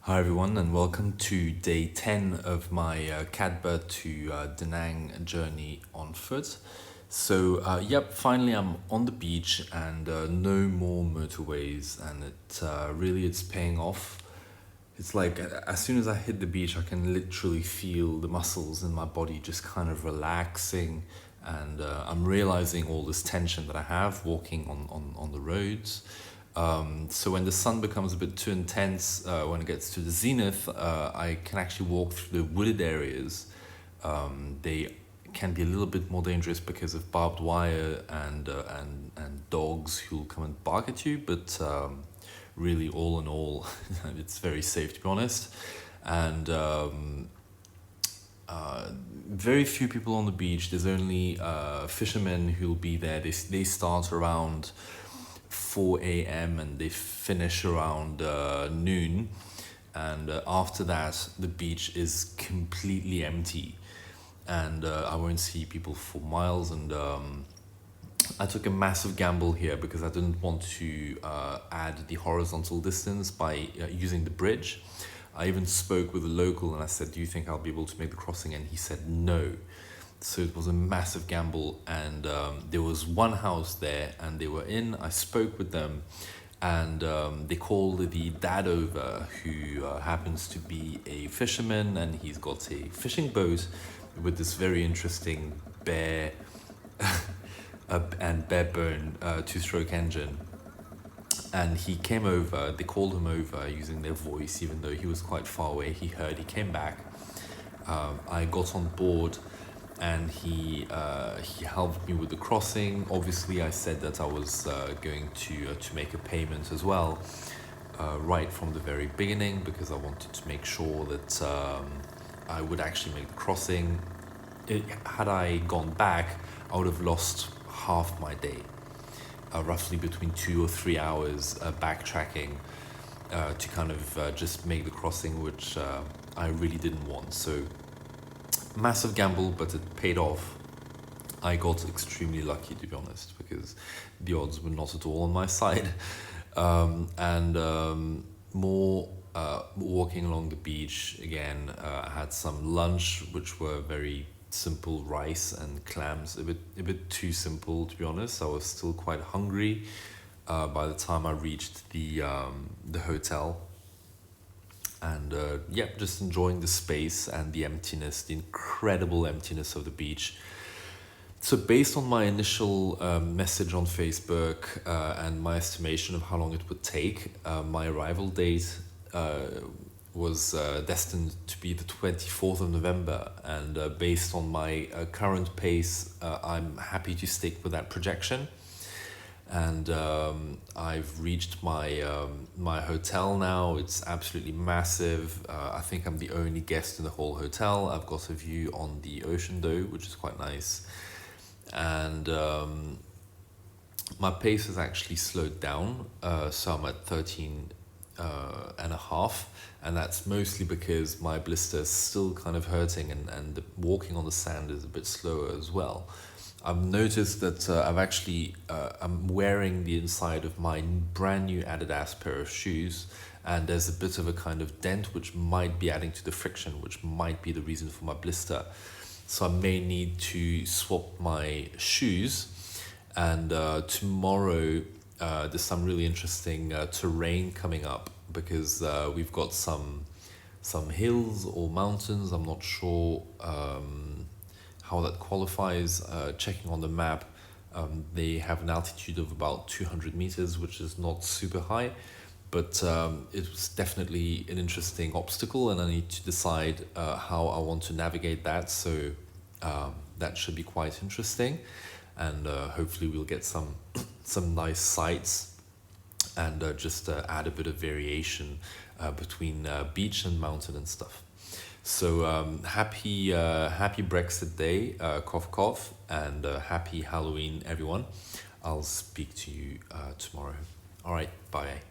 Hi everyone, and welcome to day 10 of my Cadbury to Da Nang journey on foot. Finally I'm on the beach and no more motorways, and it's paying off. It's like as soon as I hit the beach, I can literally feel the muscles in my body just kind of relaxing, and I'm realizing all this tension that I have walking on the roads. So when the sun becomes a bit too intense, when it gets to the zenith, I can actually walk through the wooded areas. They can be a little bit more dangerous because of barbed wire and dogs who'll come and bark at you, but really, all in all, it's very safe, to be honest. And very few people on the beach. There's only fishermen who'll be there. They start around 4 a.m. and they finish around noon. And after that, the beach is completely empty, and I won't see people for miles. And I took a massive gamble here because I didn't want to add the horizontal distance by using the bridge. I even spoke with a local and I said, "Do you think I'll be able to make the crossing?" And he said no. So it was a massive gamble, and there was one house there and they were in. I spoke with them, and they called the dad over, who happens to be a fisherman, and he's got a fishing boat with this very interesting bare and bare bone two-stroke engine. And he came over, they called him over using their voice, even though he was quite far away. He heard, he came back. I got on board, and he helped me with the crossing. Obviously, I said that I was going to make a payment as well, right from the very beginning, because I wanted to make sure that I would actually make the crossing. Had I gone back, I would have lost half my day, roughly between 2 or 3 hours backtracking to kind of just make the crossing, which I really didn't want. So massive gamble, but it paid off. I got extremely lucky, to be honest, because the odds were not at all on my side. More walking along the beach again. I had some lunch, which were very simple rice and clams. A bit too simple, to be honest. I was still quite hungry by the time I reached the hotel. And just enjoying the space and the emptiness, the incredible emptiness of the beach. So based on my initial message on Facebook and my estimation of how long it would take, my arrival date was destined to be the 24th of November. And based on my current pace, I'm happy to stick with that projection. And I've reached my hotel now. It's absolutely massive. I think I'm the only guest in the whole hotel. I've got a view on the ocean though, which is quite nice. And my pace has actually slowed down, so I'm at 13 and a half, and that's mostly because my blister is still kind of hurting, and the walking on the sand is a bit slower as well. I've noticed that I'm wearing the inside of my brand new Adidas pair of shoes, and there's a bit of a kind of dent which might be adding to the friction, which might be the reason for my blister. So I may need to swap my shoes. And tomorrow there's some really interesting terrain coming up, because we've got some hills or mountains. I'm not sure how that qualifies. Checking on the map, they have an altitude of about 200 meters, which is not super high, but it was definitely an interesting obstacle, and I need to decide how I want to navigate that. So that should be quite interesting, and hopefully we'll get some nice sights, and just add a bit of variation between beach and mountain and stuff. So happy Brexit Day, cough cough, and happy Halloween, everyone. I'll speak to you tomorrow. All right, bye.